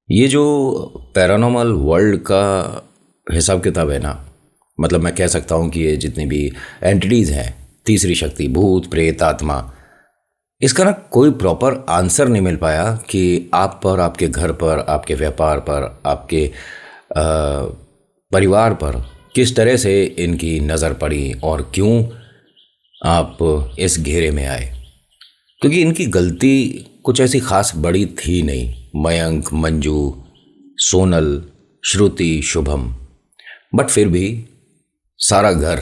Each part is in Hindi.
ये जो पैरानॉर्मल वर्ल्ड का हिसाब किताब है ना, मतलब मैं कह सकता हूँ कि ये जितनी भी एंटिटीज़ हैं, तीसरी शक्ति, भूत प्रेत आत्मा, इसका ना कोई प्रॉपर आंसर नहीं मिल पाया कि आप पर, आपके घर पर, आपके व्यापार पर, आपके परिवार पर किस तरह से इनकी नज़र पड़ी और क्यों आप इस घेरे में आए। क्योंकि इनकी गलती कुछ ऐसी खास बड़ी थी नहीं। मयंक, मंजू, सोनल, श्रुति, शुभम, बट फिर भी सारा घर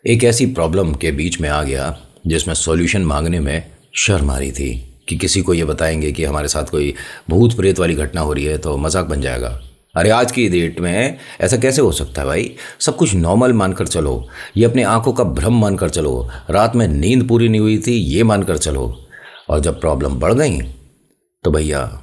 एक ऐसी प्रॉब्लम के बीच में आ गया जिसमें सॉल्यूशन मांगने में शर्म आ रही थी कि किसी को ये बताएंगे कि हमारे साथ कोई भूत प्रेत वाली घटना हो रही है तो मजाक बन जाएगा। अरे आज की डेट में ऐसा कैसे हो सकता है भाई? सब कुछ नॉर्मल मानकर चलो, ये अपने आंखों का भ्रम मानकर चलो, रात में नींद पूरी नहीं हुई थी ये मानकर चलो, और जब प्रॉब्लम बढ़ गई तो भैया।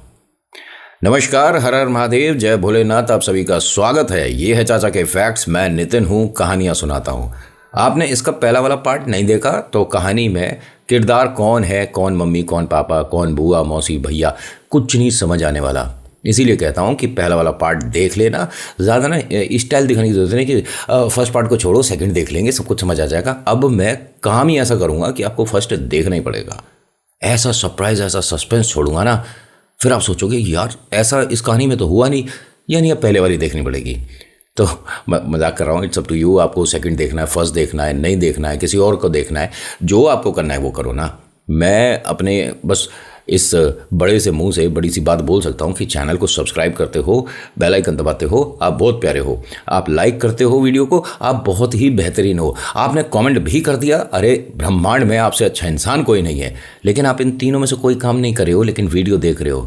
नमस्कार, हर हर महादेव, जय भोलेनाथ, आप सभी का स्वागत है। ये है चाचा के फैक्ट्स। मैं नितिन हूँ, कहानियाँ सुनाता हूँ। आपने इसका पहला वाला पार्ट नहीं देखा तो कहानी में किरदार कौन है, कौन मम्मी, कौन पापा, कौन बुआ, मौसी, भैया, कुछ नहीं समझ आने वाला। इसीलिए कहता हूँ कि पहला वाला पार्ट देख लेना। ज़्यादा ना स्टाइल दिखाने की जरूरत नहीं कि फर्स्ट पार्ट को छोड़ो सेकंड देख लेंगे, सब कुछ समझ आ जाएगा। अब मैं काम ही ऐसा करूँगा कि आपको फर्स्ट देखना ही पड़ेगा। ऐसा सरप्राइज, ऐसा सस्पेंस छोड़ूंगा ना, फिर आप सोचोगे यार ऐसा इस कहानी में तो हुआ नहीं, यानी अब पहले वाली देखनी पड़ेगी। तो मजाक कर रहा हूँ, इट्स अप टू यू। आपको सेकंड देखना है, फर्स्ट देखना है, नहीं देखना है, किसी और को देखना है, जो आपको करना है वो करो ना। मैं अपने बस इस बड़े से मुंह से बड़ी सी बात बोल सकता हूँ कि चैनल को सब्सक्राइब करते हो, बेल आइकन दबाते हो, आप बहुत प्यारे हो। आप लाइक करते हो वीडियो को, आप बहुत ही बेहतरीन हो। आपने कमेंट भी कर दिया, अरे ब्रह्मांड में आपसे अच्छा इंसान कोई नहीं है। लेकिन आप इन तीनों में से कोई काम नहीं कर रहे हो, लेकिन वीडियो देख रहे हो,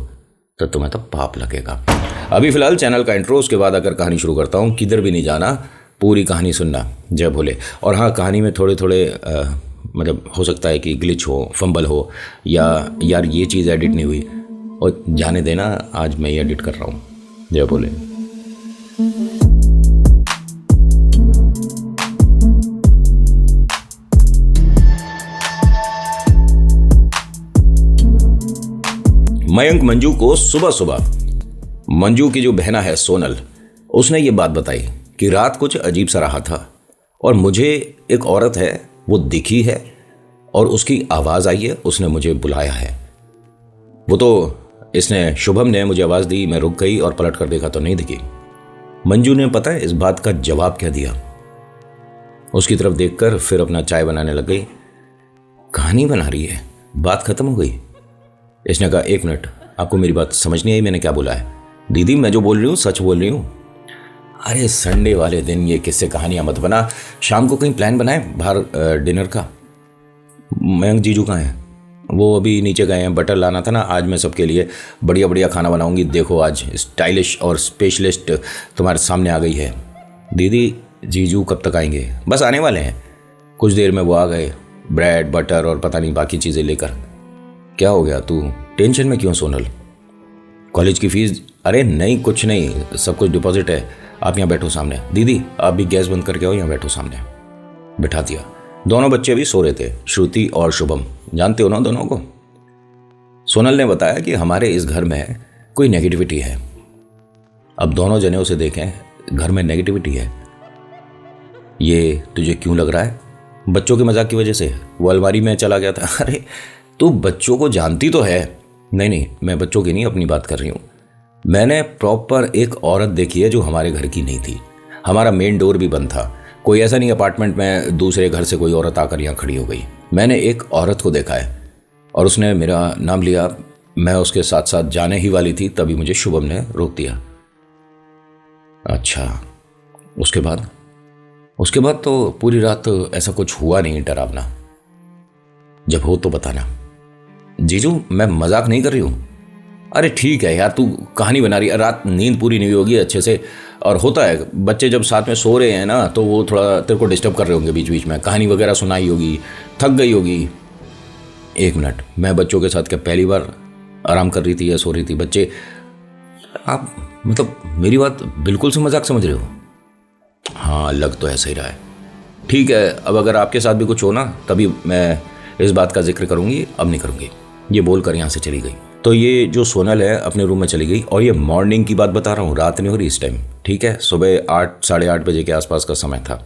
तो तुम्हें तो पाप लगेगा। अभी फिलहाल चैनल का इंट्रो, उसके बाद अगर कहानी शुरू करता हूँ। किधर भी नहीं जाना, पूरी कहानी सुनना। जय भोले। और हाँ, कहानी में थोड़े थोड़े मतलब हो सकता है कि ग्लिच हो, फंबल हो, या यार ये चीज़ एडिट नहीं हुई, और जाने देना, आज मैं ये एडिट कर रहा हूँ। जय भोले। मयंक मंजू को सुबह सुबह, मंजू की जो बहना है सोनल, उसने ये बात बताई कि रात कुछ अजीब सा रहा था और मुझे एक औरत है वो दिखी है और उसकी आवाज़ आई है, उसने मुझे बुलाया है। वो तो इसने, शुभम ने मुझे आवाज़ दी, मैं रुक गई और पलट कर देखा तो नहीं दिखी। मंजू ने पता है इस बात का जवाब क्या दिया? उसकी तरफ देखकर फिर अपना चाय बनाने लग गई। कहानी बना रही है, बात खत्म हो गई। इसने कहा, एक मिनट, आपको मेरी बात समझ नहीं आई मैंने क्या बोला है? दीदी मैं जो बोल रही हूँ सच बोल रही हूँ। अरे संडे वाले दिन ये किससे कहानियां मत बना। शाम को कहीं प्लान बनाए बाहर डिनर का। मयंक जीजू कहाँ हैं? वो अभी नीचे गए हैं, बटर लाना था ना, आज मैं सबके लिए बढ़िया बढ़िया खाना बनाऊंगी। देखो आज स्टाइलिश और स्पेशलिस्ट तुम्हारे सामने आ गई है। दीदी जीजू कब तक आएंगे? बस आने वाले हैं, कुछ देर में वो आ गए, ब्रेड बटर और पता नहीं बाकी चीज़ें लेकर। क्या हो गया, तू टेंशन में क्यों सोनल? कॉलेज की फीस? अरे नहीं कुछ नहीं, सब कुछ डिपॉजिट है। आप यहाँ बैठो सामने। दीदी आप भी गैस बंद करके आओ, यहाँ बैठो सामने। बिठा दिया। दोनों बच्चे भी सो रहे थे, श्रुति और शुभम, जानते हो ना दोनों को। सोनल ने बताया कि हमारे इस घर में कोई नेगेटिविटी है। अब दोनों जने उसे देखें, घर में नेगेटिविटी है, ये तुझे क्यों लग रहा है? बच्चों के मजाक की वजह से वो अलमारी में चला गया था। अरे तू बच्चों को जानती तो है। नहीं नहीं, मैं बच्चों की नहीं अपनी बात कर रही हूँ। मैंने प्रॉपर एक औरत देखी है जो हमारे घर की नहीं थी। हमारा मेन डोर भी बंद था, कोई ऐसा नहीं अपार्टमेंट में दूसरे घर से कोई औरत आकर यहाँ खड़ी हो गई। मैंने एक औरत को देखा है और उसने मेरा नाम लिया। मैं उसके साथ साथ जाने ही वाली थी, तभी मुझे शुभम ने रोक दिया। अच्छा, उसके बाद? उसके बाद तो पूरी रात ऐसा कुछ हुआ नहीं डरावना। जब हो तो बताना। जीजू मैं मजाक नहीं कर रही हूँ। अरे ठीक है यार, तू कहानी बना रही है, रात नींद पूरी नहीं होगी अच्छे से, और होता है बच्चे जब साथ में सो रहे हैं ना तो वो थोड़ा तेरे को डिस्टर्ब कर रहे होंगे बीच बीच में, कहानी वगैरह सुनाई होगी, थक गई होगी। एक मिनट, मैं बच्चों के साथ क्या पहली बार आराम कर रही थी या सो रही थी? बच्चे, आप मतलब मेरी बात बिल्कुल से मजाक समझ रहे हो? हाँ लग तो ऐसा ही रहा है। ठीक है, अब अगर आपके साथ भी कुछ हो ना तभी मैं इस बात का जिक्र करूंगी, अब नहीं करूंगी। ये बोलकर यहाँ से चली गई। तो ये जो सोनल है अपने रूम में चली गई, और ये मॉर्निंग की बात बता रहा हूँ, रात नहीं हो रही इस टाइम, ठीक है, सुबह 8 साढ़े 8 बजे के आसपास का समय था।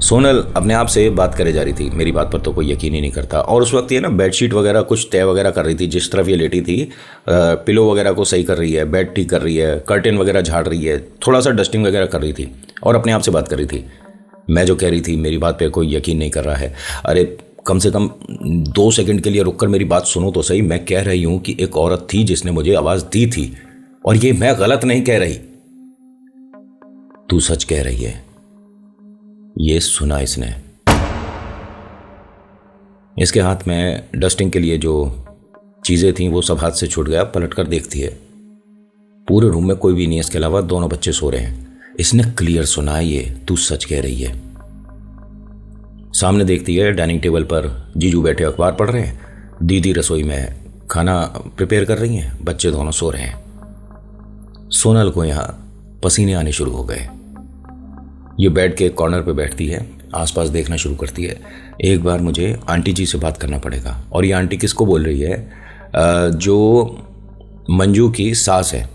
सोनल अपने आप से बात करे जा रही थी, मेरी बात पर तो कोई यकीन ही नहीं करता। और उस वक्त ये ना बेडशीट वगैरह कुछ तय वगैरह कर रही थी, जिस तरफ ये लेटी थी पिलो वगैरह को सही कर रही है, बेड ठीक कर रही है, कर्टेन वगैरह झाड़ रही है, थोड़ा सा डस्टिंग वगैरह कर रही थी और अपने आप से बात कर रही थी। मैं जो कह रही थी, मेरी बात पे कोई यकीन नहीं कर रहा है। अरे कम से कम 2 सेकंड के लिए रुककर मेरी बात सुनो तो सही। मैं कह रही हूँ कि एक औरत थी जिसने मुझे आवाज़ दी थी, और ये मैं गलत नहीं कह रही, तू सच कह रही है। ये सुना इसने। इसके हाथ में डस्टिंग के लिए जो चीज़ें थीं वो सब हाथ से छूट गया। पलट कर देखती है, पूरे रूम में कोई भी नहीं है, इसके अलावा दोनों बच्चे सो रहे हैं। इसने क्लियर सुना है ये, तू सच कह रही है। सामने देखती है, डाइनिंग टेबल पर जीजू बैठे अखबार पढ़ रहे हैं, दीदी रसोई में खाना प्रिपेयर कर रही हैं, बच्चे दोनों सो रहे हैं। सोनल को यहाँ पसीने आने शुरू हो गए। ये बेड के कॉर्नर पे बैठती है, आसपास देखना शुरू करती है। एक बार मुझे आंटी जी से बात करना पड़ेगा। और ये आंटी किसको बोल रही है? जो मंजू की सास है।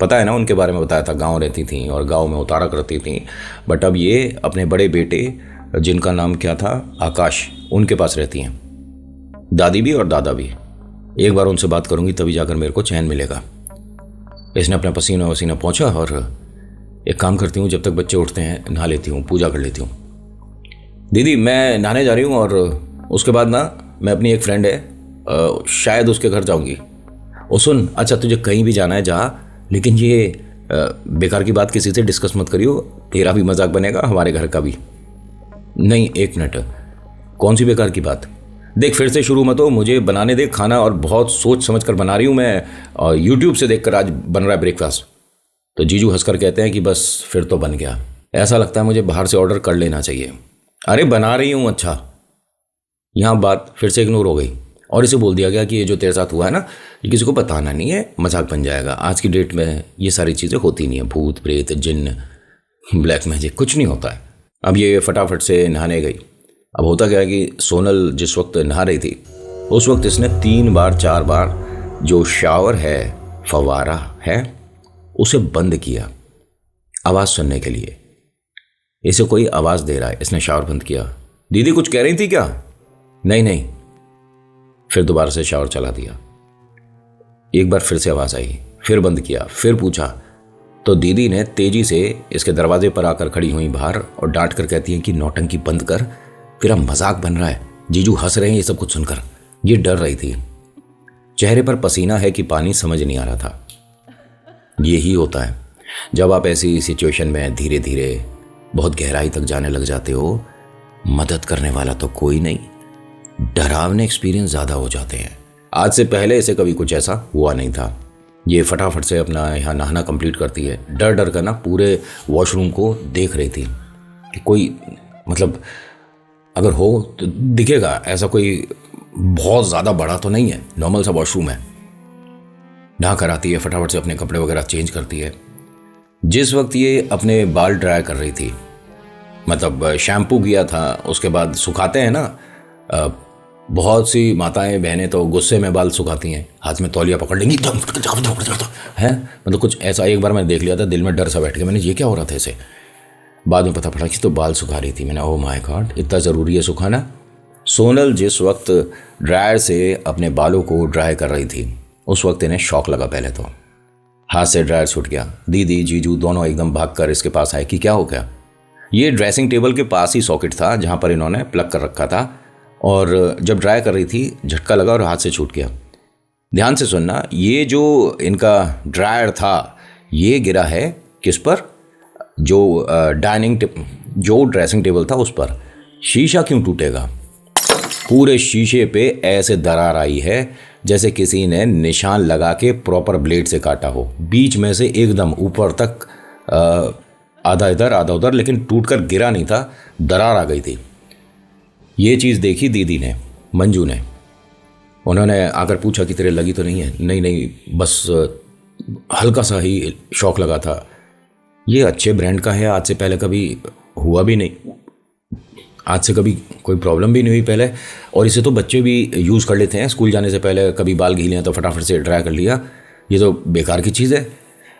पता है ना, उनके बारे में बताया था, गांव रहती थी और गांव में उतारा करती थी। बट अब ये अपने बड़े बेटे, जिनका नाम क्या था, आकाश, उनके पास रहती हैं। दादी भी और दादा भी। एक बार उनसे बात करूंगी तभी जाकर मेरे को चैन मिलेगा। इसने अपना पसीना वसीना पोंछा और एक काम करती हूँ, जब तक बच्चे उठते हैं नहा लेती हूँ, पूजा कर लेती हूँ। दीदी मैं नहाने जा रही हूँ और उसके बाद ना मैं अपनी एक फ्रेंड है, शायद उसके घर जाऊँगी। ओ सुन, अच्छा तुझे कहीं भी जाना है जा, लेकिन ये बेकार की बात किसी से डिस्कस मत करियो, तेरा भी मजाक बनेगा, हमारे घर का भी। नहीं, एक मिनट, कौन सी बेकार की बात? देख फिर से शुरू मत हो, मुझे बनाने दे खाना, और बहुत सोच समझ कर बना रही हूँ मैं, और यूट्यूब से देखकर आज बन रहा है ब्रेकफास्ट। तो जीजू हंसकर कहते हैं कि बस फिर तो बन गया, ऐसा लगता है मुझे बाहर से ऑर्डर कर लेना चाहिए। अरे बना रही हूँ। अच्छा। यहाँ बात फिर से इग्नोर हो गई और इसे बोल दिया गया कि ये जो तेरे साथ हुआ है ना, ये किसी को बताना नहीं है, मजाक बन जाएगा। आज की डेट में ये सारी चीज़ें होती नहीं है, भूत प्रेत जिन्न ब्लैक मैजिक कुछ नहीं होता है। अब ये फटाफट से नहाने गई। अब होता क्या है कि सोनल जिस वक्त नहा रही थी उस वक्त इसने 3 बार 4 बार जो शावर है, फवारा है, उसे बंद किया आवाज सुनने के लिए। इसे कोई आवाज दे रहा है, इसने शावर बंद किया। दीदी कुछ कह रही थी क्या? नहीं नहीं। फिर दोबारा से शावर चला दिया। एक बार फिर से आवाज आई, फिर बंद किया, फिर पूछा तो दीदी ने तेजी से इसके दरवाजे पर आकर खड़ी हुई बाहर और डांट कर कहती है कि नौटंकी बंद कर, तेरा मजाक बन रहा है। जीजू हंस रहे हैं ये सब कुछ सुनकर। ये डर रही थी, चेहरे पर पसीना है कि पानी समझ नहीं आ रहा था। यही होता है जब आप ऐसी सिचुएशन में धीरे धीरे बहुत गहराई तक जाने लग जाते हो। मदद करने वाला तो कोई नहीं, डरावने एक्सपीरियंस ज़्यादा हो जाते हैं। आज से पहले इसे कभी कुछ ऐसा हुआ नहीं था। ये फटाफट से अपना यहाँ नहाना कंप्लीट करती है। डर डर कर ना पूरे वॉशरूम को देख रही थी कि कोई मतलब अगर हो तो दिखेगा, ऐसा कोई बहुत ज़्यादा बड़ा तो नहीं है, नॉर्मल सा वॉशरूम है। नहा कर आती है, फटाफट से अपने कपड़े वगैरह चेंज करती है। जिस वक्त ये अपने बाल ड्राई कर रही थी, मतलब शैम्पू किया था, उसके बाद सुखाते हैं ना, बहुत सी माताएं बहनें तो गुस्से में बाल सुखाती हैं, हाथ में तौलिया पकड़ लेंगी है, मतलब कुछ ऐसा। एक बार मैंने देख लिया था, दिल में डर सा बैठ गया, मैंने ये क्या हो रहा था इसे। बाद में पता पड़ा कि तो बाल सुखा रही थी। मैंने ओह माय गॉड, इतना ज़रूरी है सुखाना। सोनल जिस वक्त ड्रायर से अपने बालों को ड्राई कर रही थी उस वक्त इन्हें शौक लगा। पहले तो हाथ से ड्रायर छूट गया। दीदी जीजू दोनों एकदम भागकर इसके पास आए कि क्या हो गया। ये ड्रेसिंग टेबल के पास ही सॉकेट था जहाँ पर इन्होंने प्लग कर रखा था, और जब ड्राई कर रही थी झटका लगा और हाथ से छूट गया। ध्यान से सुनना, ये जो इनका ड्रायर था ये गिरा है किस पर? जो जो ड्रेसिंग टेबल था उस पर। शीशा क्यों टूटेगा? पूरे शीशे पे ऐसे दरार आई है जैसे किसी ने निशान लगा के प्रॉपर ब्लेड से काटा हो। बीच में से एकदम ऊपर तक आधा इधर आधा उधर, लेकिन टूटकर गिरा नहीं था, दरार आ गई थी। ये चीज़ देखी दीदी ने, मंजू ने। उन्होंने आकर पूछा कि तेरे लगी तो नहीं है? नहीं नहीं, बस हल्का सा ही शौक लगा था। ये अच्छे ब्रांड का है, आज से पहले कभी हुआ भी नहीं। आज से कभी कोई प्रॉब्लम भी नहीं हुई पहले, और इसे तो बच्चे भी यूज़ कर लेते हैं स्कूल जाने से पहले, कभी बाल गीले हैं तो फटाफट से ड्राई कर लिया, ये तो बेकार की चीज़ है।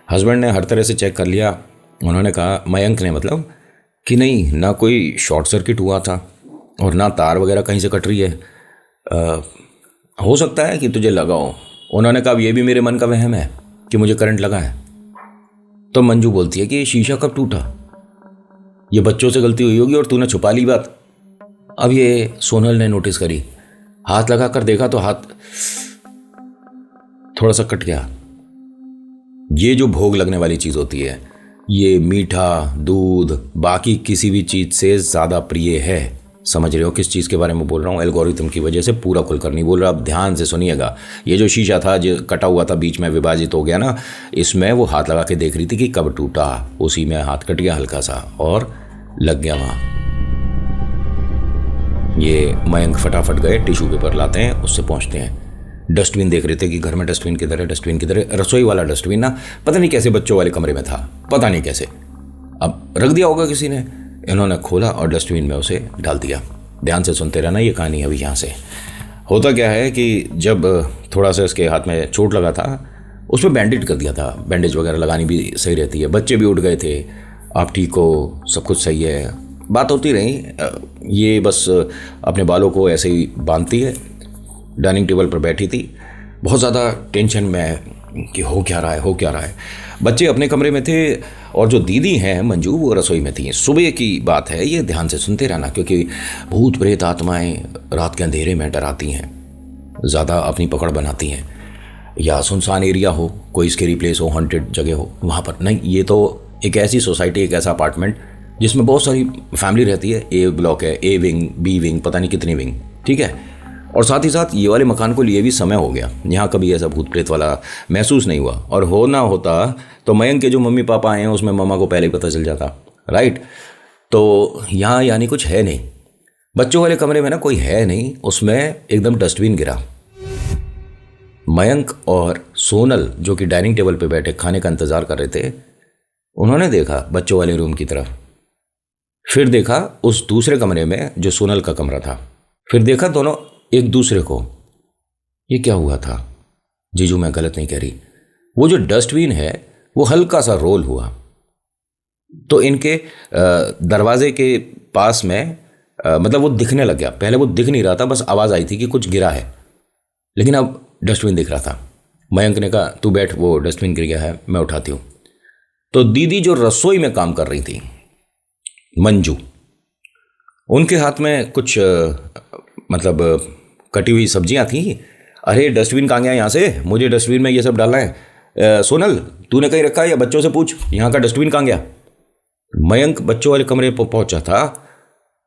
हस्बैंड ने हर तरह से चेक कर लिया, उन्होंने कहा, मयंक ने मतलब, कि नहीं, ना कोई शॉर्ट सर्किट हुआ था और ना तार वगैरह कहीं से कट रही है, हो सकता है कि तुझे लगा हो। उन्होंने कहा, ये भी मेरे मन का वहम है कि मुझे करंट लगा है। तो मंजू बोलती है कि ये शीशा कब टूटा, ये बच्चों से गलती हुई होगी और तूने छुपा ली बात। अब ये सोनल ने नोटिस करी, हाथ लगा कर देखा तो हाथ थोड़ा सा कट गया। ये जो भोग लगने वाली चीज होती है, ये मीठा दूध बाकी किसी भी चीज से ज्यादा प्रिय है। समझ रहे हो किस चीज के बारे में बोल रहा हूँ? एल्गोरिथम की वजह से पूरा खुलकर नहीं बोल रहा, अब ध्यान से सुनिएगा। ये जो शीशा था जो कटा हुआ था, बीच में विभाजित हो गया ना, इसमें वो हाथ लगा के देख रही थी कि कब टूटा, उसी में हाथ कट गया हल्का सा और लग गया वहां। ये मयंक फटाफट गए, टिश्यू पेपर लाते हैं, उससे पहुंचते हैं। डस्टबिन देख रहे थे कि घर में डस्टबिन किधर है, डस्टबिन किधर है। रसोई वाला डस्टबिन ना पता नहीं कैसे बच्चों वाले कमरे में था, पता नहीं कैसे, अब रख दिया होगा किसी ने। इन्होंने खोला और डस्टबिन में उसे डाल दिया। ध्यान से सुनते रहना, ये कहानी अभी यहाँ से। होता क्या है कि जब थोड़ा सा इसके हाथ में चोट लगा था, उस पर बैंडेज कर दिया था। बैंडेज वगैरह लगानी भी सही रहती है। बच्चे भी उठ गए थे, आप ठीक हो, सब कुछ सही है, बात होती रही। ये बस अपने बालों को ऐसे ही बांधती है। डाइनिंग टेबल पर बैठी थी, बहुत ज़्यादा टेंशन में कि हो क्या रहा है, हो क्या रहा है। बच्चे अपने कमरे में थे और जो दीदी हैं मंजू, वो रसोई में थी। सुबह की बात है, ये ध्यान से सुनते रहना, क्योंकि भूत प्रेत आत्माएं रात के अंधेरे में डराती हैं, ज़्यादा अपनी पकड़ बनाती हैं। या सुनसान एरिया हो, कोई स्केरी प्लेस हो, हॉन्टेड जगह हो, वहाँ पर नहीं। ये तो एक ऐसी सोसाइटी, एक ऐसा अपार्टमेंट जिसमें बहुत सारी फैमिली रहती है। ए ब्लॉक है, ए विंग, बी विंग, पता नहीं कितनी विंग, ठीक है। और साथ ही साथ ये वाले मकान को लिए भी समय हो गया, यहाँ कभी ऐसा भूत प्रेत वाला महसूस नहीं हुआ। और हो ना होता तो मयंक के जो मम्मी पापा आए हैं उसमें मम्मा को पहले ही पता चल जाता, राइट। तो यहाँ यानी कुछ है नहीं। बच्चों वाले कमरे में ना कोई है नहीं, उसमें एकदम डस्टबिन गिरा। मयंक और सोनल जो कि डाइनिंग टेबल पे बैठे खाने का इंतजार कर रहे थे, उन्होंने देखा बच्चों वाले रूम की तरफ, फिर देखा उस दूसरे कमरे में जो सोनल का कमरा था, फिर देखा दोनों एक दूसरे को। ये क्या हुआ था? जीजू मैं गलत नहीं कह रही, वो जो डस्टबिन है वो हल्का सा रोल हुआ, तो इनके दरवाजे के पास में मतलब वो दिखने लग गया। पहले वो दिख नहीं रहा था, बस आवाज आई थी कि कुछ गिरा है, लेकिन अब डस्टबिन दिख रहा था। मयंक ने कहा, तू बैठ, वो डस्टबिन गिर गया है, मैं उठाती हूं। तो दीदी जो रसोई में काम कर रही थी, मंजू, उनके हाथ में कुछ मतलब कटी हुई सब्जियां थी। अरे डस्टबिन कहाँ गया यहाँ से, मुझे डस्टबिन में ये सब डालना है। सोनल तूने कहीं रखा है या बच्चों से पूछ, यहाँ का डस्टबिन कहाँ गया? मयंक बच्चों वाले कमरे पर पहुंचा था,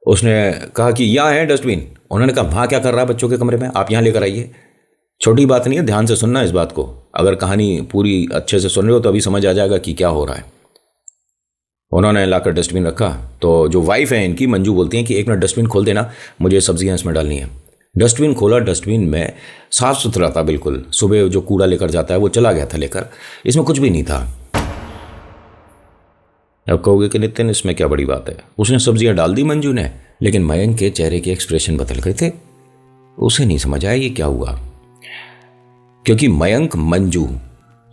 उसने कहा कि यहाँ है डस्टबिन। उन्होंने कहा, वहाँ क्या कर रहा है बच्चों के कमरे में, आप यहाँ लेकर आइए। छोटी बात नहीं है, ध्यान से सुनना इस बात को। अगर कहानी पूरी अच्छे से सुन रहे हो तो अभी समझ आ जाएगा कि क्या हो रहा है। उन्होंने लाकर डस्टबिन रखा, तो जो वाइफ है इनकी मंजू बोलती हैं कि एक मिनट डस्टबिन खोल देना, मुझे सब्जियां इसमें डालनी है। डस्टबिन खोला, डस्टबिन में साफ सुथरा था बिल्कुल। सुबह जो कूड़ा लेकर जाता है वो चला गया था लेकर, इसमें कुछ भी नहीं था। अब कहोगे कि नितिन इसमें क्या बड़ी बात है, उसने सब्जियां डाल दी मंजू ने, लेकिन मयंक के चेहरे के एक्सप्रेशन बदल गए थे। उसे नहीं समझ आया ये क्या हुआ, क्योंकि मयंक, मंजू,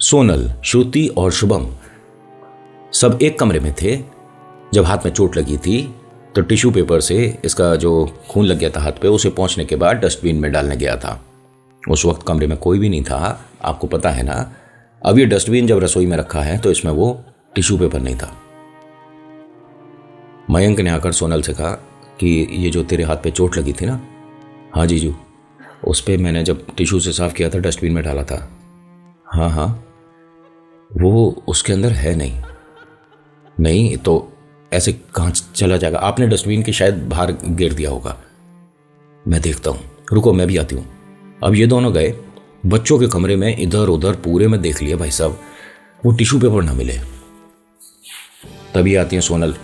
सोनल, श्रुति और शुभम सब एक कमरे में थे। जब हाथ में चोट लगी थी तो टिश्यू पेपर से इसका जो खून लग गया था हाथ पे, उसे पहुंचने के बाद डस्टबिन में डालने गया था। उस वक्त कमरे में कोई भी नहीं था, आपको पता है ना। अब ये डस्टबिन जब रसोई में रखा है तो इसमें वो टिश्यू पेपर नहीं था। मयंक ने आकर सोनल से कहा कि ये जो तेरे हाथ पे चोट लगी थी ना, हाँ जीजू, उस पर मैंने जब टिश्यू से साफ किया था डस्टबिन में डाला था। हाँ हाँ, वो उसके अंदर है नहीं तो ऐसे कहाँ चला जाएगा? आपने डस्टबिन के शायद बाहर गिर दिया होगा, मैं देखता हूँ, रुको मैं भी आती हूँ। अब ये दोनों गए बच्चों के कमरे में, इधर उधर पूरे में देख लिया भाई साहब, वो टिश्यू पेपर ना मिले। तभी आती है सोनल,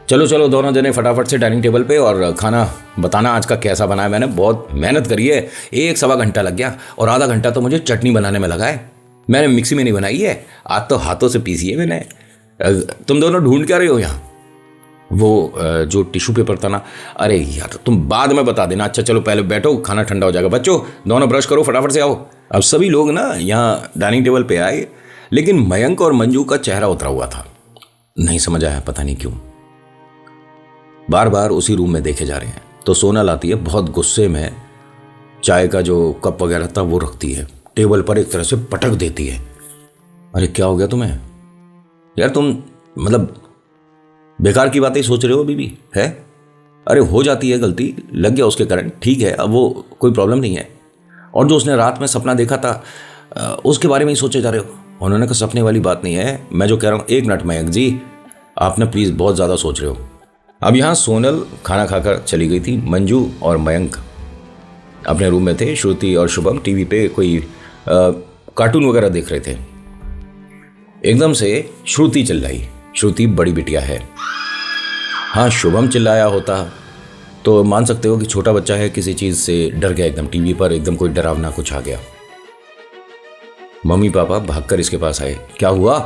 चलो चलो दोनों जने फटाफट से डाइनिंग टेबल पे और खाना बताना आज का कैसा बना है। मैंने बहुत मेहनत करी है, 1-1.25 घंटा लग गया और आधा घंटा तो मुझे चटनी बनाने में लगा है। मैंने मिक्सी में नहीं बनाई है, आज तो हाथों से पीसी है मैंने। तुम दोनों ढूंढ क्या रहे हो यहाँ? जो टिश्यू पेपर था ना, अरे यार तुम बाद में बता देना। अच्छा चलो पहले बैठो, खाना ठंडा हो जाएगा। बच्चों दोनों ब्रश करो, फटाफट से आओ। अब सभी लोग ना यहाँ डाइनिंग टेबल पे आए, लेकिन मयंक और मंजू का चेहरा उतरा हुआ था। नहीं समझ आया, पता नहीं क्यों बार बार उसी रूम में देखे जा रहे हैं। तो सोनल आती है बहुत गुस्से में, चाय का जो कप वगैरह था वो रखती है टेबल पर, एक तरह से पटक देती है। अरे क्या हो गया तुम्हें यार, तुम मतलब बेकार की बातें सोच रहे हो बीबी है? अरे हो जाती है गलती, लग गया उसके कारण, ठीक है, अब वो कोई प्रॉब्लम नहीं है। और जो उसने रात में सपना देखा था उसके बारे में ही सोचे जा रहे हो। उन्होंने कहा सपने वाली बात नहीं है, मैं जो कह रहा हूँ। एक मिनट मयंक जी, आपने प्लीज़ बहुत ज़्यादा सोच रहे हो। अब यहाँ सोनल खाना खाकर चली गई थी। मंजू और मयंक अपने रूम में थे। श्रुति और शुभम टीवी पे कोई कार्टून वगैरह देख रहे थे। एकदम से श्रुति चिल्लाई। श्रुति बड़ी बिटिया है। हाँ, शुभम चिल्लाया होता तो मान सकते हो कि छोटा बच्चा है, किसी चीज़ से डर गया एकदम। टीवी पर एकदम कोई डरावना कुछ आ गया। मम्मी पापा भागकर इसके पास आए। क्या हुआ?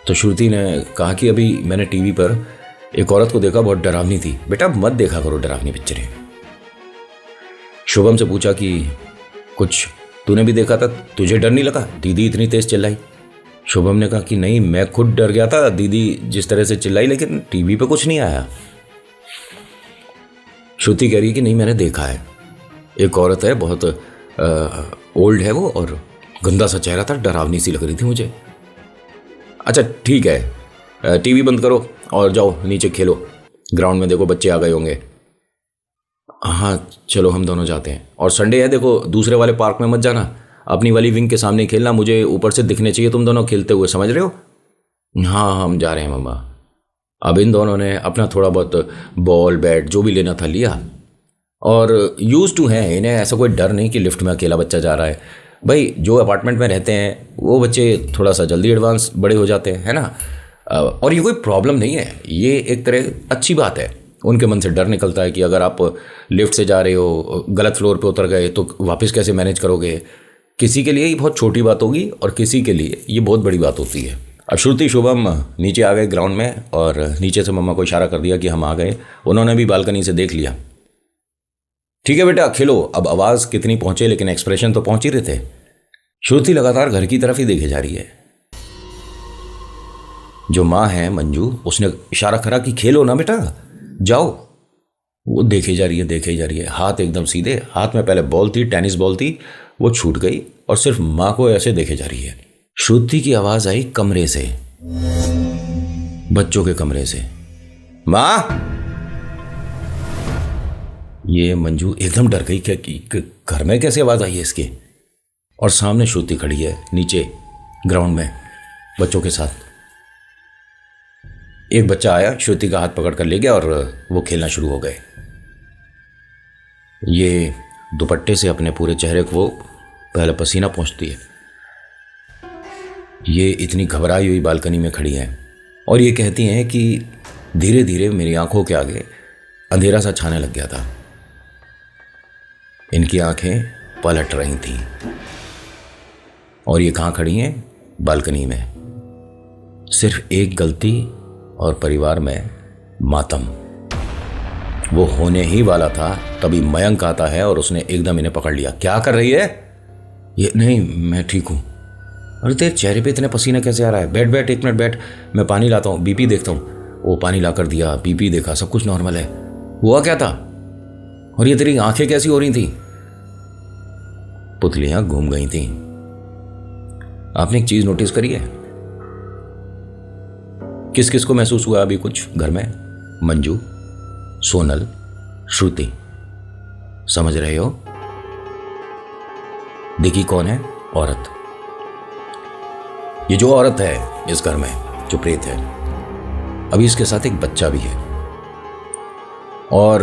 तो श्रुति ने कहा कि अभी मैंने टीवी पर एक औरत को देखा, बहुत डरावनी थी। बेटा मत देखा करो डरावनी पिक्चरें। शुभम से पूछा कि कुछ तूने भी देखा था, तुझे डर नहीं लगा? दीदी इतनी तेज चिल्लाई। शुभम ने कहा कि नहीं, मैं खुद डर गया था, दीदी जिस तरह से चिल्लाई, लेकिन टीवी पे कुछ नहीं आया। श्रुति कह रही कि नहीं मैंने देखा है, एक औरत है, बहुत ओल्ड है वो, और गंदा सा चेहरा था, डरावनी सी लग रही थी मुझे। अच्छा ठीक है, टीवी बंद करो और जाओ नीचे खेलो, ग्राउंड में देखो बच्चे आ गए होंगे। हाँ चलो हम दोनों जाते हैं। और संडे है, देखो दूसरे वाले पार्क में मत जाना, अपनी वाली विंग के सामने खेलना, मुझे ऊपर से दिखने चाहिए तुम दोनों खेलते हुए, समझ रहे हो? हाँ हम जा रहे हैं मम्मा। अब इन दोनों ने अपना थोड़ा बहुत बॉल बैट जो भी लेना था लिया, और यूज टू हैं, इन्हें ऐसा कोई डर नहीं कि लिफ्ट में अकेला बच्चा जा रहा है। भाई जो अपार्टमेंट में रहते हैं वो बच्चे थोड़ा सा जल्दी एडवांस बड़े हो जाते हैं, है ना? और ये कोई प्रॉब्लम नहीं है, ये एक तरह अच्छी बात है। उनके मन से डर निकलता है कि अगर आप लिफ्ट से जा रहे हो, गलत फ्लोर पे उतर गए तो वापस कैसे मैनेज करोगे। किसी के लिए ये बहुत छोटी बात होगी और किसी के लिए ये बहुत बड़ी बात होती है। अब श्रुति शुभम नीचे आ गए ग्राउंड में, और नीचे से मम्मा को इशारा कर दिया कि हम आ गए। उन्होंने भी बालकनी से देख लिया। ठीक है बेटा खेलो। अब आवाज़ कितनी पहुंचे, लेकिन एक्सप्रेशन तो पहुंच ही रहे थे। श्रुति लगातार घर की तरफ ही देखे जा रही है। जो माँ है मंजू, उसने इशारा करा कि खेलो ना बेटा, जाओ। वो देखे जा रही है, देखे जा रही है, हाथ एकदम सीधे। हाथ में पहले बॉल थी, टेनिस बॉल थी, वो छूट गई और सिर्फ माँ को ऐसे देखे जा रही है। श्रुति की आवाज आई कमरे से, बच्चों के कमरे से, माँ। ये मंजू एकदम डर गई, क्या कि घर में कैसे आवाज आई है इसके। और सामने श्रुति खड़ी है नीचे ग्राउंड में बच्चों के साथ। एक बच्चा आया, श्रुति का हाथ पकड़ कर ले गया और वो खेलना शुरू हो गए। ये दुपट्टे से अपने पूरे चेहरे को पहले पसीना पोंछती है। ये इतनी घबराई हुई बालकनी में खड़ी हैं और ये कहती हैं कि धीरे धीरे मेरी आंखों के आगे अंधेरा सा छाने लग गया था। इनकी आंखें पलट रही थीं और ये कहाँ खड़ी हैं? बालकनी में। सिर्फ एक गलती और परिवार में मातम। वो होने ही वाला था, तभी मयंक आता है और उसने एकदम इन्हें पकड़ लिया। क्या कर रही है? ये नहीं, मैं ठीक हूँ। अरे तेरे चेहरे पे इतने पसीना कैसे आ रहा है? बैठ बैठ, एक मिनट बैठ, मैं पानी लाता हूँ, बीपी देखता हूँ। वो पानी ला कर दिया, बीपी देखा, सब कुछ नॉर्मल है। हुआ क्या था? और ये तेरी आंखें कैसी हो रही थी? पुतलियां घूम गई थी। आपने एक चीज नोटिस करी है? किस किस को महसूस हुआ अभी कुछ घर में? मंजू, सोनल, श्रुति। समझ रहे हो? देखी कौन है? औरत। ये जो औरत है इस घर में, जो प्रेत है, अभी इसके साथ एक बच्चा भी है। और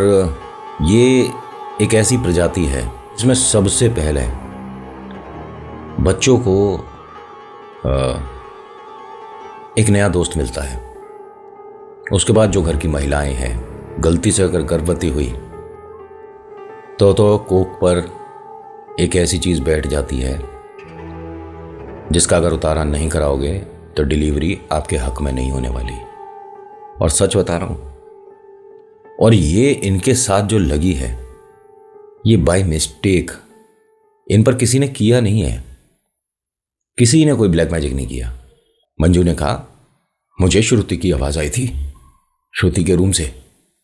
ये एक ऐसी प्रजाति है जिसमें सबसे पहले बच्चों को एक नया दोस्त मिलता है। उसके बाद जो घर की महिलाएं हैं, गलती से अगर गर्भवती हुई तो कोख पर एक ऐसी चीज बैठ जाती है जिसका अगर उतारा नहीं कराओगे तो डिलीवरी आपके हक में नहीं होने वाली। और सच बता रहा हूं, और ये इनके साथ जो लगी है, ये बाय मिस्टेक, इन पर किसी ने किया नहीं है, किसी ने कोई ब्लैक मैजिक नहीं किया। मंजू ने कहा, मुझे श्रुति की आवाज आई थी, श्रुति के रूम से।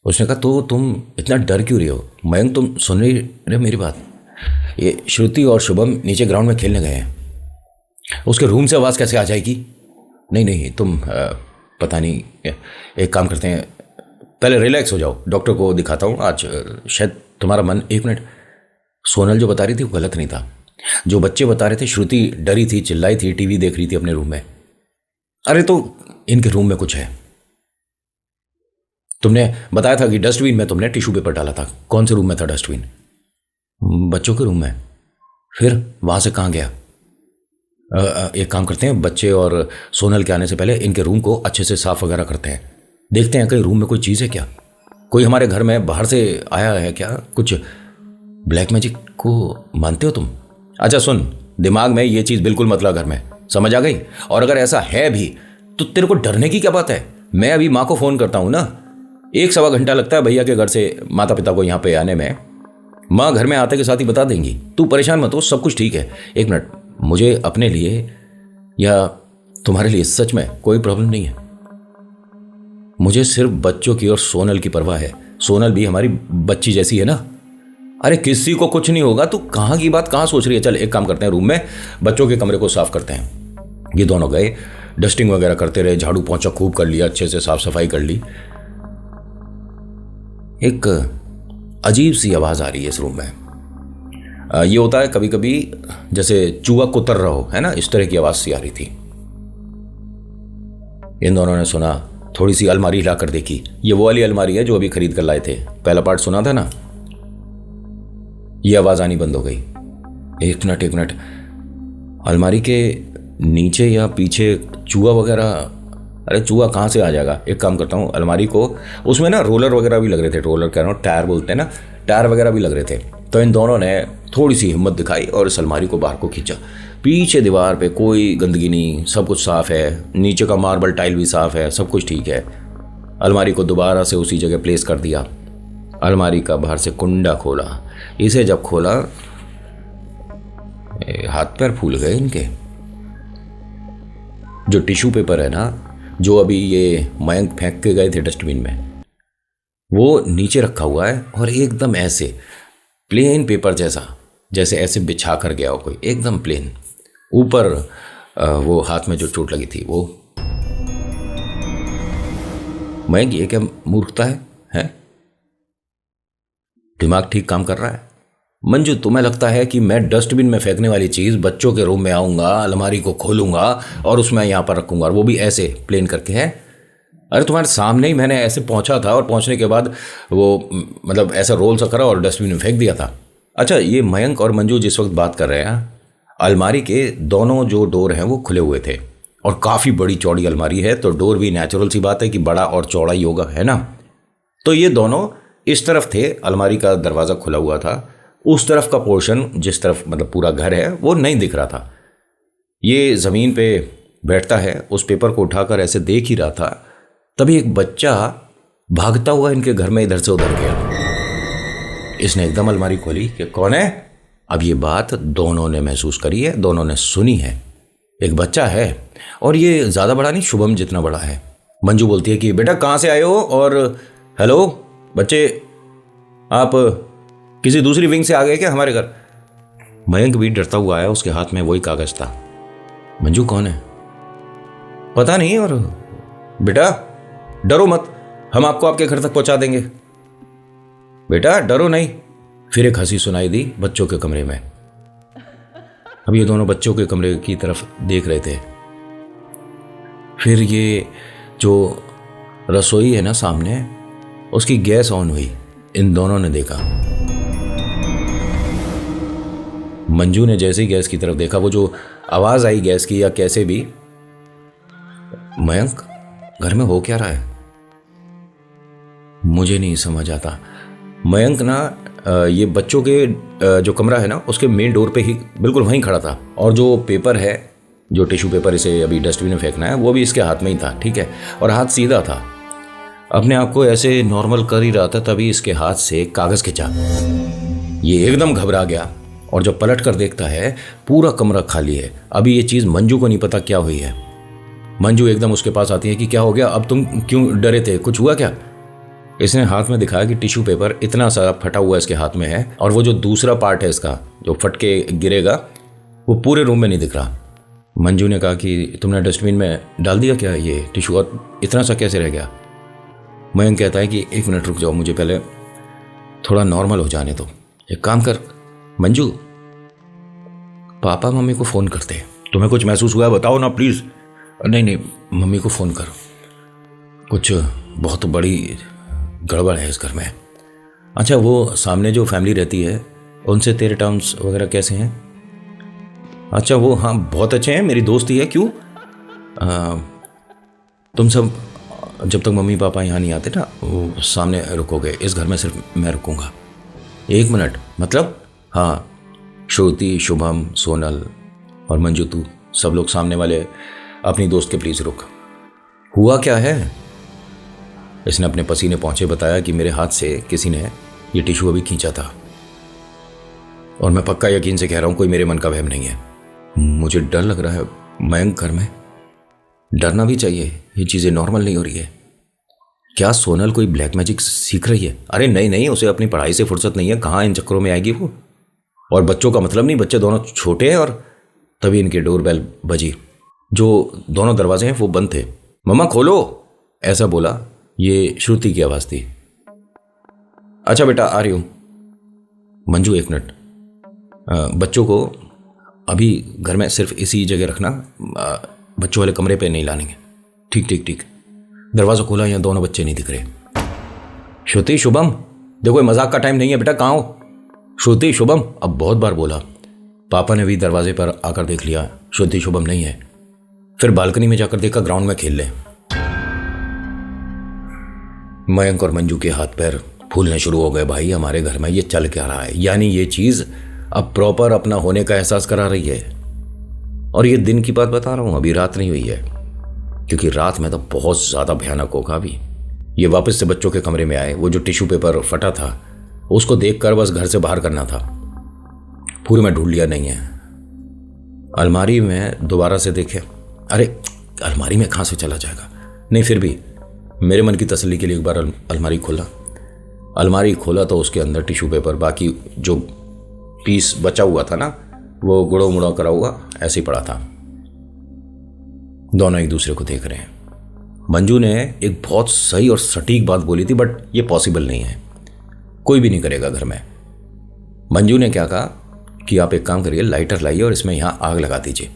उसने कहा, तो तुम इतना डर क्यों रहे हो मयंक, तुम सुन नहीं रहे मेरी बात? ये श्रुति और शुभम नीचे ग्राउंड में खेलने गए हैं, उसके रूम से आवाज़ कैसे आ जाएगी? नहीं नहीं, तुम पता नहीं, एक काम करते हैं, पहले रिलैक्स हो जाओ, डॉक्टर को दिखाता हूँ आज, शायद तुम्हारा मन। एक मिनट, सोनल जो बता रही थी वो गलत नहीं था, जो बच्चे बता रहे थे, श्रुति डरी थी, चिल्लाई थी, टीवी देख रही थी अपने रूम में। अरे तो इनके रूम में कुछ है, तुमने बताया था कि डस्टबिन में तुमने टिश्यू पेपर डाला था, कौन से रूम में था डस्टबिन? बच्चों के रूम में। फिर वहां से कहाँ गया? एक काम करते हैं, बच्चे और सोनल के आने से पहले इनके रूम को अच्छे से साफ वगैरह करते हैं, देखते हैं कहीं रूम में कोई चीज़ है क्या, कोई हमारे घर में बाहर से आया है क्या, कुछ ब्लैक मैजिक को मानते हो तुम? अच्छा सुन, दिमाग में ये चीज़ बिल्कुल मत ला घर में, समझ आ गई? और अगर ऐसा है भी तो तेरे को डरने की क्या बात है? मैं अभी माँ को फ़ोन करता हूँ ना, 1-1.25 लगता है भैया के घर से माता पिता को यहाँ पे आने में, माँ घर में आते के साथ ही बता देंगी, तू परेशान मत हो, सब कुछ ठीक है। एक मिनट, मुझे अपने लिए या तुम्हारे लिए सच में कोई प्रॉब्लम नहीं है, मुझे सिर्फ बच्चों की और सोनल की परवाह है, सोनल भी हमारी बच्ची जैसी है ना। अरे किसी को कुछ नहीं होगा, तू कहाँ की बात कहाँ सोच रही है? चल एक काम करते हैं, रूम में बच्चों के कमरे को साफ करते हैं। ये दोनों गए, डस्टिंग वगैरह करते रहे, झाड़ू पोंछा खूब कर लिया, अच्छे से साफ सफाई कर ली। एक अजीब सी आवाज आ रही है इस रूम में। ये होता है कभी कभी जैसे चूहा कुतर रहा हो, है ना, इस तरह की आवाज सी आ रही थी। इन दोनों ने सुना, थोड़ी सी अलमारी हिलाकर देखी, ये वो वाली अलमारी है जो अभी खरीद कर लाए थे, पहला पार्ट सुना था ना। ये आवाज आनी बंद हो गई। एक मिनट, अलमारी के नीचे या पीछे चूहा वगैरह? अरे चूहा कहाँ से आ जाएगा? एक काम करता हूँ, अलमारी को, उसमें ना रोलर वगैरह भी लग रहे थे, रोलर कह रहा हूँ, टायर बोलते हैं ना, टायर वगैरह भी लग रहे थे। तो इन दोनों ने थोड़ी सी हिम्मत दिखाई और इस अलमारी को बाहर को खींचा। पीछे दीवार पे कोई गंदगी नहीं, सब कुछ साफ है, नीचे का मार्बल टाइल भी साफ है, सब कुछ ठीक है। अलमारी को दोबारा से उसी जगह प्लेस कर दिया। अलमारी का बाहर से कुंडा खोला, इसे जब खोला हाथ पैर फूल गए इनके। जो टिश्यू पेपर है ना, जो अभी ये मयंक फेंक के गए थे डस्टबिन में, वो नीचे रखा हुआ है और एकदम ऐसे प्लेन पेपर जैसा, जैसे ऐसे बिछा कर गया हो कोई, एकदम प्लेन। ऊपर वो हाथ में जो चोट लगी थी वो। मयंक ये क्या मूर्खता है? दिमाग ठीक काम कर रहा है? मंजू, तुम्हें लगता है कि मैं डस्टबिन में फेंकने वाली चीज बच्चों के रूम में आऊंगा, अलमारी को खोलूंगा और उसमें यहां पर रखूंगा, और वो भी ऐसे प्लेन करके है? अरे तुम्हारे सामने ही मैंने ऐसे पहुंचा था और पहुंचने के बाद वो मतलब ऐसा रोल सा करा और डस्टबिन में फेंक दिया था। अच्छा, ये मयंक और मंजू जिस वक्त बात कर रहे हैं, अलमारी के दोनों जो डोर हैं वो खुले हुए थे और काफ़ी बड़ी चौड़ी अलमारी है, तो डोर भी नेचुरल सी बात है कि बड़ा और चौड़ा ही होगा, है ना। तो ये दोनों इस तरफ थे, अलमारी का दरवाज़ा खुला हुआ था, उस तरफ का पोर्शन जिस तरफ मतलब पूरा घर है वो नहीं दिख रहा था। ये ज़मीन पे बैठता है, उस पेपर को उठाकर ऐसे देख ही रहा था, तभी एक बच्चा भागता हुआ इनके घर में इधर से उधर गया। इसने एकदम अलमारी खोली कि कौन है। अब ये बात दोनों ने महसूस करी है, दोनों ने सुनी है। एक बच्चा है और ये ज़्यादा बड़ा नहीं, शुभम जितना बड़ा है। मंजू बोलती है कि बेटा कहाँ से आए हो, और हेलो बच्चे, आप किसी दूसरी विंग से आ गए क्या हमारे घर? मयंक भी डरता हुआ आया, उसके हाथ में वही कागज था। मंजू कौन है? पता नहीं, और बेटा डरो मत, हम आपको आपके घर तक पहुंचा देंगे। बेटा डरो नहीं। फिर एक हंसी सुनाई दी बच्चों के कमरे में। अब ये दोनों बच्चों के कमरे की तरफ देख रहे थे। फिर ये जो रसोई है ना सामने, उसकी गैस ऑन हुई, इन दोनों ने देखा। मंजू ने जैसे ही गैस की तरफ देखा, वो जो आवाज आई गैस की या कैसे भी, मयंक घर में हो क्या रहा है मुझे नहीं समझ आता। मयंक ना ये बच्चों के जो कमरा है ना उसके मेन डोर पे ही बिल्कुल वहीं खड़ा था, और जो पेपर है, जो टिश्यू पेपर इसे अभी डस्टबिन में फेंकना है, वो भी इसके हाथ में ही था, ठीक है, और हाथ सीधा था। अपने आप को ऐसे नॉर्मल कर ही रहा था, तभी इसके हाथ से कागज़ खिंचा। ये एकदम घबरा गया और जब पलट कर देखता है पूरा कमरा खाली है। अभी ये चीज़ मंजू को नहीं पता क्या हुई है। मंजू एकदम उसके पास आती है कि क्या हो गया, अब तुम क्यों डरे थे, कुछ हुआ क्या? इसने हाथ में दिखाया कि टिश्यू पेपर इतना सारा फटा हुआ इसके हाथ में है और वो जो दूसरा पार्ट है इसका जो फट के गिरेगा वो पूरे रूम में नहीं दिख रहा। मंजू ने कहा कि तुमने डस्टबिन में डाल दिया क्या ये टिश्यू, और इतना सा कैसे रह गया? मयंक कहता है कि 1 मिनट रुक जाओ, मुझे पहले थोड़ा नॉर्मल हो जाने दो। एक काम कर मंजू, पापा मम्मी को फ़ोन करते हैं। तुम्हें कुछ महसूस हुआ है बताओ ना प्लीज़। नहीं नहीं, मम्मी को फ़ोन करो, कुछ बहुत बड़ी गड़बड़ है इस घर में। अच्छा, वो सामने जो फैमिली रहती है उनसे तेरे टर्म्स वगैरह कैसे हैं? अच्छा वो, हाँ बहुत अच्छे हैं, मेरी दोस्त ही है। क्यों? तुम सब जब तक मम्मी पापा यहाँ नहीं आते ना वो सामने रुकोगे, इस घर में सिर्फ मैं रुकूंगा। 1 मिनट मतलब? हाँ, श्रुति, शुभम, सोनल और मंजू, तू सब लोग सामने वाले अपनी दोस्त के प्लीज़ रुक। हुआ क्या है? इसने अपने पसीने पहुँचे बताया कि मेरे हाथ से किसी ने ये टिश्यू अभी खींचा था और मैं पक्का यकीन से कह रहा हूँ कोई मेरे मन का वहम नहीं है। मुझे डर लग रहा है मयंक, घर में डरना भी चाहिए, ये चीज़ें नॉर्मल नहीं हो रही है। क्या सोनल कोई ब्लैक मैजिक सीख रही है? अरे नहीं नहीं, उसे अपनी पढ़ाई से फुर्सत नहीं है, कहाँ इन चक्करों में आएगी वो। और बच्चों का मतलब नहीं, बच्चे दोनों छोटे हैं। और तभी इनकी डोरबेल बजी। जो दोनों दरवाजे हैं वो बंद थे। मम्मा खोलो, ऐसा बोला। ये श्रुति की आवाज़ थी। अच्छा बेटा आ रही हूँ। मंजू 1 मिनट, बच्चों को अभी घर में सिर्फ इसी जगह रखना, बच्चों वाले कमरे पे नहीं लानेंगे। ठीक ठीक ठीक। दरवाज़ा खोला, यहाँ दोनों बच्चे नहीं दिख रहे। श्रुति, शुभम, देखो ये मजाक का टाइम नहीं है बेटा, कहाँ हो? श्रुति, शुभम, अब बहुत बार बोला। पापा ने भी दरवाजे पर आकर देख लिया, श्रुति शुभम नहीं है। फिर बालकनी में जाकर देखा ग्राउंड में खेल ले। मयंक और मंजू के हाथ पैर फूलने शुरू हो गए। भाई हमारे घर में ये चल क्या रहा है? यानी ये चीज़ अब प्रॉपर अपना होने का एहसास करा रही है। और ये दिन की बात बता रहा हूँ, अभी रात नहीं हुई है, क्योंकि रात में तो बहुत ज़्यादा भयानक होगा। अभी ये वापस से बच्चों के कमरे में आए, वो जो टिश्यू पेपर फटा था उसको देखकर बस घर से बाहर करना था। पूरे में ढूंढ लिया, नहीं है। अलमारी में दोबारा से देखे, अरे अलमारी में कहाँ से चला जाएगा? नहीं, फिर भी मेरे मन की तसल्ली के लिए एक बार अलमारी खोला। अलमारी खोला तो उसके अंदर टिश्यू पेपर, बाकी जो पीस बचा हुआ था ना वो गुड़ो मुड़ो करा हुआ ऐसे ही पड़ा था। दोनों एक दूसरे को देख रहे हैं। मंजू ने एक बहुत सही और सटीक बात बोली थी, बट ये पॉसिबल नहीं है, कोई भी नहीं करेगा घर में। मंजू ने क्या कहा कि आप एक काम करिए, लाइटर लाइए और इसमें यहाँ आग लगा दीजिए।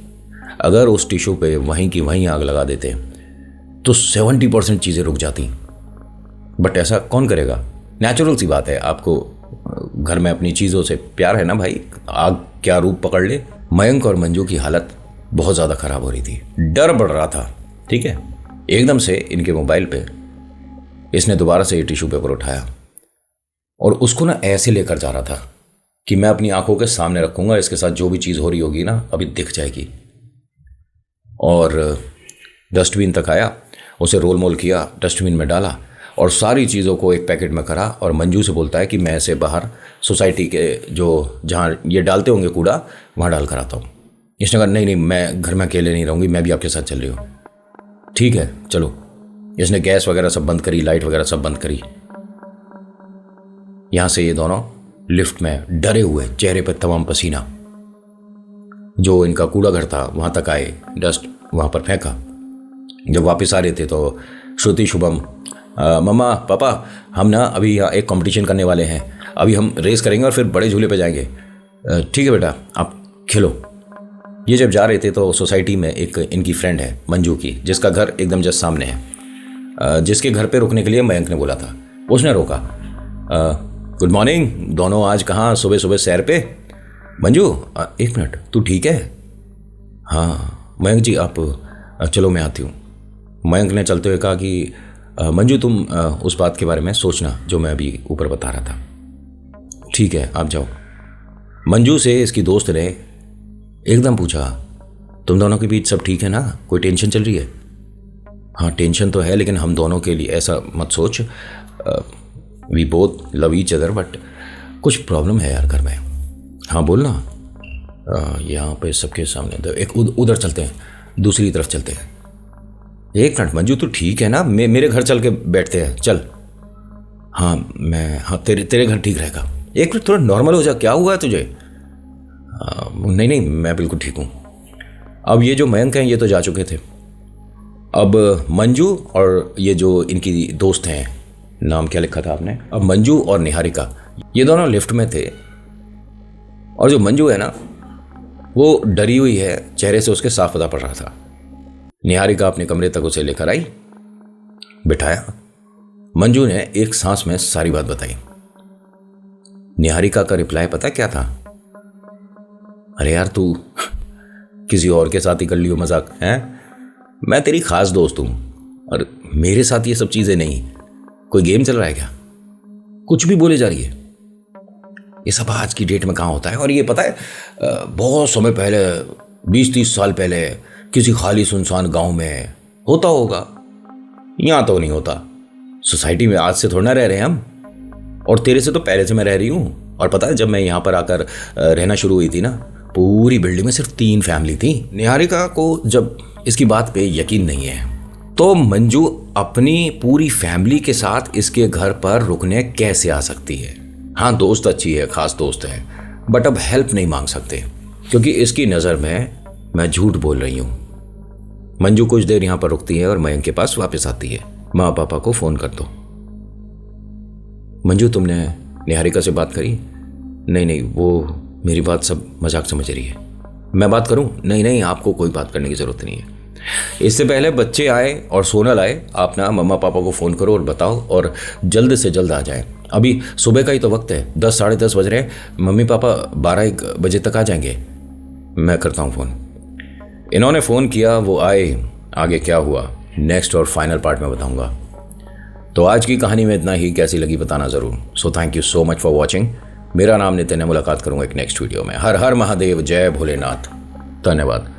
अगर उस टिश्यू पे वहीं की वहीं आग लगा देते तो 70% चीज़ें रुक जाती। बट ऐसा कौन करेगा? नेचुरल सी बात है, आपको घर में अपनी चीज़ों से प्यार है ना भाई, आग क्या रूप पकड़ ले। मयंक और मंजू की हालत बहुत ज़्यादा खराब हो रही थी, डर बढ़ रहा था। ठीक है, एकदम से इनके मोबाइल पे इसने दोबारा से ये टिश्यू पेपर उठाया और उसको ना ऐसे लेकर जा रहा था कि मैं अपनी आंखों के सामने रखूंगा, इसके साथ जो भी चीज़ हो रही होगी ना अभी दिख जाएगी। और डस्टबिन तक आया, उसे रोल मोल किया, डस्टबिन में डाला और सारी चीज़ों को एक पैकेट में करा और मंजू से बोलता है कि मैं इसे बाहर सोसाइटी के जो जहाँ ये डालते होंगे कूड़ा वहाँ डाल कर आता हूँ। इसने कहा नहीं नहीं, मैं घर में अकेले नहीं रहूँगी, मैं भी आपके साथ चल रही हूँ। ठीक है चलो। इसने गैस वगैरह सब बंद करी, लाइट वगैरह सब बंद करी। यहाँ से ये दोनों लिफ्ट में डरे हुए, चेहरे पर तमाम पसीना, जो इनका कूड़ा घर था वहाँ तक आए, डस्ट वहाँ पर फेंका। जब वापस आ रहे थे तो श्रुति, शुभम, मम्मा पापा हम ना अभी यहाँ एक कंपटीशन करने वाले हैं, अभी हम रेस करेंगे और फिर बड़े झूले पे जाएंगे। ठीक है बेटा आप खेलो। ये जब जा रहे थे तो सोसाइटी में एक इनकी फ्रेंड है मंजू की, जिसका घर एकदम जस्ट सामने है, जिसके घर पे रुकने के लिए मयंक ने बोला था। उसने रोका। गुड मॉर्निंग, दोनों आज कहाँ सुबह सुबह सैर पे? मंजू 1 मिनट, तू ठीक है? हाँ मयंक जी आप चलो मैं आती हूँ। मयंक ने चलते हुए कहा कि मंजू तुम उस बात के बारे में सोचना जो मैं अभी ऊपर बता रहा था। ठीक है आप जाओ। मंजू से इसकी दोस्त ने एकदम पूछा, तुम दोनों के बीच सब ठीक है ना, कोई टेंशन चल रही है? हाँ टेंशन तो है, लेकिन हम दोनों के लिए ऐसा मत सोच। We both love each other, but कुछ प्रॉब्लम है यार घर में। हाँ बोलना। यहाँ पे सबके सामने तो एक उधर चलते हैं, दूसरी तरफ चलते हैं। एक मिनट मंजू, तू ठीक है ना? मेरे घर चल के बैठते हैं, चल। हाँ तेरे घर ठीक रहेगा। एक मिनट थोड़ा नॉर्मल हो जा, क्या हुआ है तुझे? नहीं मैं बिल्कुल ठीक हूँ। अब ये जो मयंक हैं ये तो जा चुके थे। अब मंजू और ये जो इनकी दोस्त हैं, नाम क्या लिखा था आपने? अब मंजू और निहारिका, ये दोनों लिफ्ट में थे। और जो मंजू है ना, वो डरी हुई है, चेहरे से उसके साफ पता पड़ रहा था। निहारिका अपने कमरे तक उसे लेकर आई, बिठाया। मंजू ने एक सांस में सारी बात बताई। निहारिका का रिप्लाई पता क्या था? अरे यार तू किसी और के साथ ही कर लियो मजाक है? मैं तेरी खास दोस्त हूं और मेरे साथ ये सब चीजें नहीं। कोई गेम चल रहा है क्या? कुछ भी बोले जा रही है। ये सब आज की डेट में कहाँ होता है? और ये पता है बहुत समय पहले, 20-30 साल पहले किसी खाली सुनसान गांव में होता होगा। यहां तो नहीं होता। सोसाइटी में आज से थोड़ा ना रह रहे हैं हम, और तेरे से तो पहले से मैं रह रही हूं। और पता है जब मैं यहां पर आकर रहना शुरू हुई थी ना, पूरी बिल्डिंग में सिर्फ 3 फैमिली थी। निहारिका को जब इसकी बात पे यकीन नहीं है तो मंजू अपनी पूरी फैमिली के साथ इसके घर पर रुकने कैसे आ सकती है? हाँ दोस्त अच्छी है, खास दोस्त है, बट अब हेल्प नहीं मांग सकते क्योंकि इसकी नज़र में मैं झूठ बोल रही हूँ। मंजू कुछ देर यहाँ पर रुकती है और मयंक के पास वापस आती है। माँ पापा को फ़ोन कर दो। मंजू तुमने निहारिका से बात करी? नहीं वो मेरी बात सब मजाक समझ रही है। मैं बात करूं? नहीं आपको कोई बात करने की ज़रूरत नहीं है। इससे पहले बच्चे आए और सोनल आए, आप ना मम्मा पापा को फ़ोन करो और बताओ और जल्द से जल्द आ जाएं। अभी सुबह का ही तो वक्त है, 10 साढ़े 10 बज रहे हैं। मम्मी पापा 12-1 बजे तक आ जाएंगे। मैं करता हूँ फ़ोन। इन्होंने फ़ोन किया, वो आए। आगे क्या हुआ नेक्स्ट और फाइनल पार्ट में बताऊँगा। तो आज की कहानी में इतना ही। कैसी लगी बताना ज़रूर। So thank you so much for watching. मेरा नाम नितिन है। मुलाकात करूँगा एक नेक्स्ट वीडियो में। हर हर महादेव, जय भोलेनाथ। धन्यवाद।